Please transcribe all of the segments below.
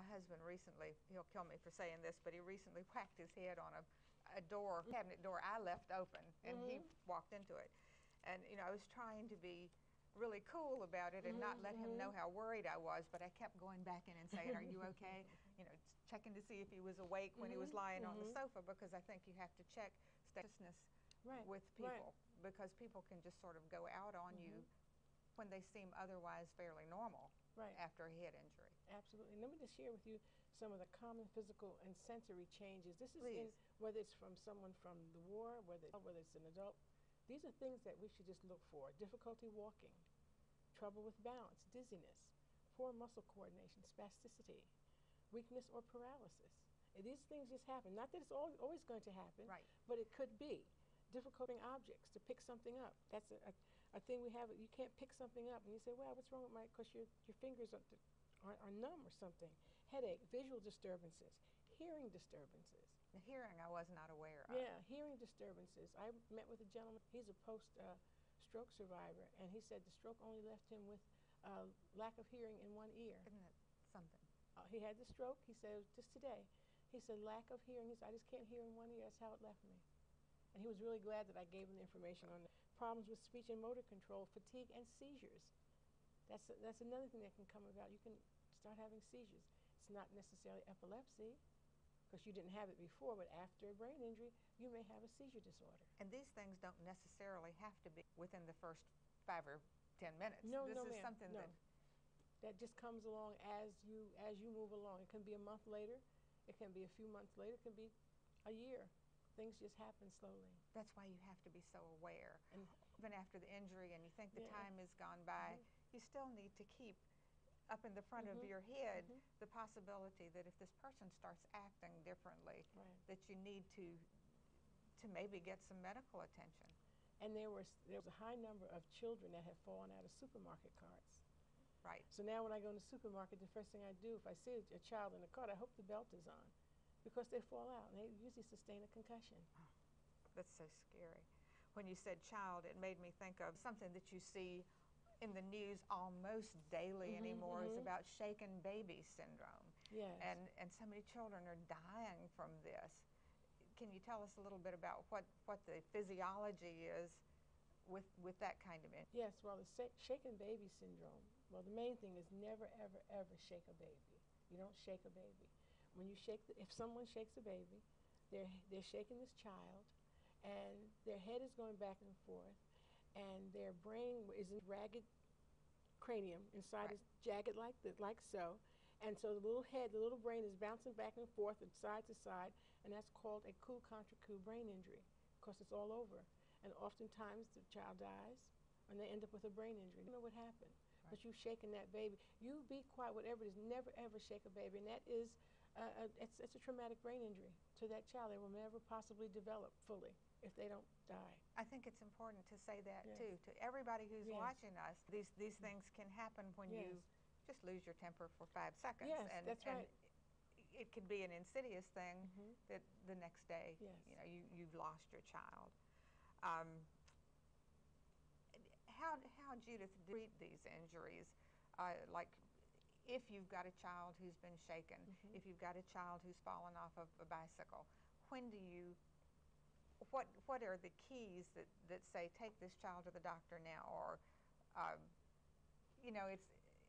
My husband recently, he'll kill me for saying this, but he recently whacked his head on a door, cabinet door I left open, and he walked into it. And you know, I was trying to be really cool about it and not let him know how worried I was, but I kept going back in and saying, "Are you okay?" You know, checking to see if he was awake when he was lying on the sofa, because I think you have to check consciousness with people, because people can just sort of go out on you when they seem otherwise fairly normal after a head injury. Absolutely. And let me just share with you some of the common physical and sensory changes. This is whether it's from someone from the war, whether it's an adult. These are things that we should just look for. Difficulty walking, trouble with balance, dizziness, poor muscle coordination, spasticity, weakness or paralysis. And these things just happen. Not that it's always going to happen, but it could be. Difficulty objects, to pick something up. That's a thing we have. You can't pick something up, and you say, well, what's wrong with my, because your fingers are numb or something. Headache, visual disturbances, hearing disturbances. The hearing I was not aware of. Yeah, hearing disturbances. I met with a gentleman, he's a post-stroke survivor, and he said the stroke only left him with lack of hearing in one ear. Isn't that something? He had the stroke, he said, just today. He said, lack of hearing, he said, I just can't hear in one ear, that's how it left me. And he was really glad that I gave him the information on the problems with speech and motor control, fatigue, and seizures. That's another thing that can come about. You can start having seizures. It's not necessarily epilepsy, because you didn't have it before, but after a brain injury, you may have a seizure disorder. And these things don't necessarily have to be within the first 5 or 10 minutes. No, this no, is something that just comes along as you move along. It can be a month later, it can be a few months later, it can be a year. Things just happen slowly. That's why you have to be so aware. And even after the injury and you think the time has gone by, you still need to keep up in the front of your head the possibility that if this person starts acting differently, that you need to maybe get some medical attention. And there was a high number of children that have fallen out of supermarket carts. Right. So now when I go in the supermarket, the first thing I do, if I see a child in a cart, I hope the belt is on, because they fall out and they usually sustain a concussion. Oh, that's so scary. When you said child, it made me think of something that you see in the news almost daily anymore. Is about shaken baby syndrome. Yes. And so many children are dying from this. Can you tell us a little bit about what the physiology is with that kind of injury? Yes, well, the shaken baby syndrome, well, the main thing is never, ever, ever shake a baby. You don't shake a baby. When you shake, if someone shakes a baby, they're shaking this child, and their head is going back and forth, and their brain is in ragged cranium. Inside is jagged like so, and so the little head, the little brain is bouncing back and forth and side to side, and that's called a coup contre coup brain injury, because it's all over. And oftentimes the child dies, and they end up with a brain injury. You don't know what happened, but you've shaken that baby. You be quiet, whatever it is, never ever shake a baby, and that is, it's a traumatic brain injury to that child. They will never possibly develop fully if they don't die. I think it's important to say that too, to everybody who's watching us. These things can happen when you just lose your temper for 5 seconds. Yes, and, that's right. It could be an insidious thing that the next day, you know, you've lost your child. How, Judith, treat these injuries? Like, if you've got a child who's been shaken, if you've got a child who's fallen off of a bicycle, when do you, what are the keys that say, take this child to the doctor now, or, you know, it's...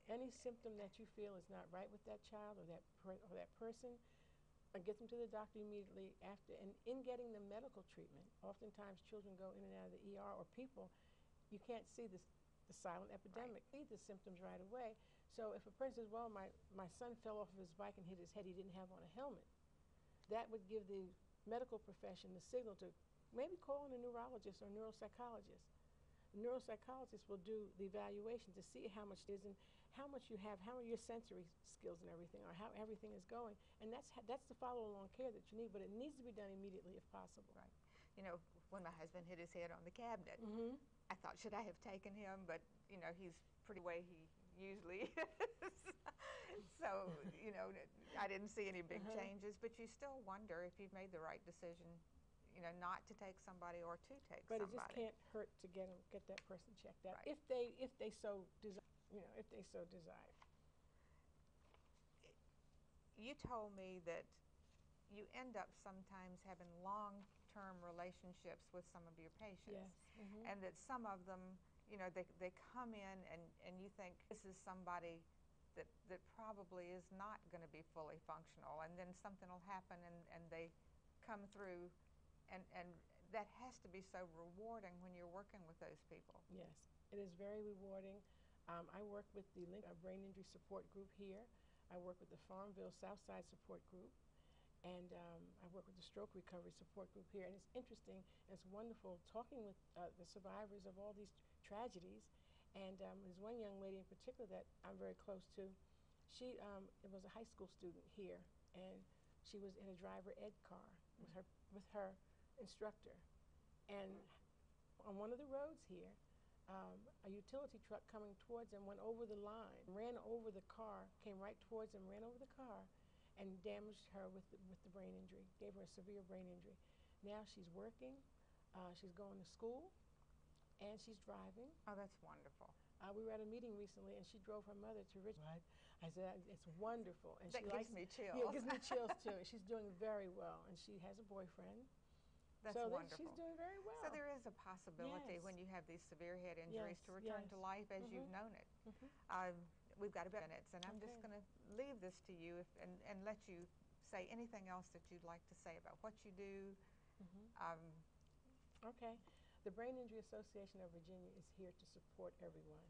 Any symptom that you feel is not right with that child or that person, get them to the doctor immediately after. And in getting the medical treatment, oftentimes children go in and out of the ER, or people, you can't see the silent epidemic, see the symptoms right away. So if a person says, well, my son fell off of his bike and hit his head, he didn't have on a helmet, that would give the medical profession the signal to maybe call in a neurologist or a neuropsychologist. The neuropsychologist will do the evaluation to see how much it is and how much you have, how are your sensory skills and everything, or how everything is going. And that's the follow-along care that you need, but it needs to be done immediately if possible. Right. You know, when my husband hit his head on the cabinet, I thought, should I have taken him? But, you know, he's pretty way he usually is. So, you know, I didn't see any big changes, but you still wonder if you've made the right decision, you know, not to take somebody or to take somebody. But it just can't hurt to get that person checked out, if they so desire, you know, if they so desire. you told me that you end up sometimes having long-term relationships with some of your patients. Yes. And that some of them, you know, they come in and you think this is somebody that probably is not going to be fully functional, and then something will happen and they come through, and that has to be so rewarding when you're working with those people. Yes, it is very rewarding. I work with the Brain Injury Support Group here. I work with the Farmville Southside Support Group, and I work with the Stroke Recovery Support Group here. And it's interesting, and it's wonderful talking with the survivors of all these tragedies. And there's one young lady in particular that I'm very close to. She was a high school student here, and she was in a driver ed car with her instructor. And on one of the roads here, a utility truck coming towards them went over the line, ran over the car, came right towards them, ran over the car, and damaged her with the brain injury, gave her a severe brain injury. Now she's working, she's going to school, and she's driving. Oh, that's wonderful. We were at a meeting recently, and she drove her mother to Richmond. I said, it's wonderful. And that gives me chills. Yeah, it gives me chills, too. She's doing very well, and she has a boyfriend. That's so wonderful. She's doing very well. So there is a possibility when you have these severe head injuries to return to life as you've known it. We've got about minutes, and I'm just going to leave this to you and let you say anything else that you'd like to say about what you do. Okay. The Brain Injury Association of Virginia is here to support everyone.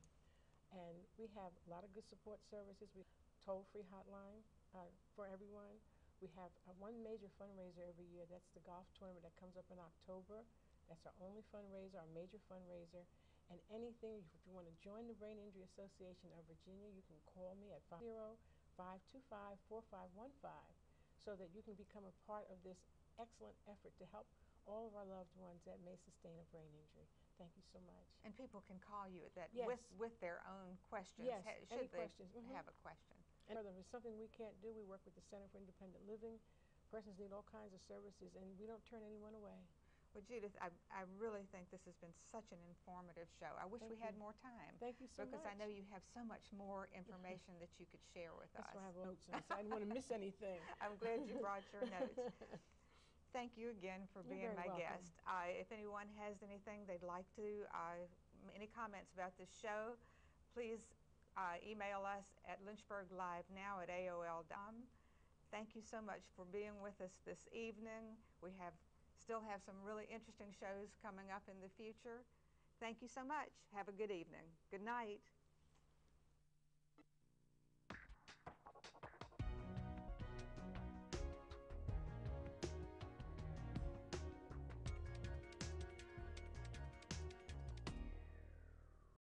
And we have a lot of good support services. We have a toll-free hotline for everyone. We have one major fundraiser every year. That's the golf tournament that comes up in October. That's our only fundraiser, our major fundraiser. And anything, if you want to join the Brain Injury Association of Virginia, you can call me at 50525-4515 so that you can become a part of this excellent effort to help all of our loved ones that may sustain a brain injury. Thank you so much. And people can call you at that Yes. with their own questions. Yes, should any they questions. have a question. And if there's something we can't do, we work with the Center for Independent Living. Persons need all kinds of services, and we don't turn anyone away. Well, Judith, I really think this has been such an informative show. I wish we had more time. Thank you so much. Because I know you have so much more information that you could share with us. That's why I have notes on, so I didn't want to miss anything. I'm glad you brought your notes. Thank you again for being my guest. If anyone has anything they'd like to, any comments about this show, please email us at lynchburglivenow@aol.com. Thank you so much for being with us this evening. We still have some really interesting shows coming up in the future. Thank you so much. Have a good evening. Good night.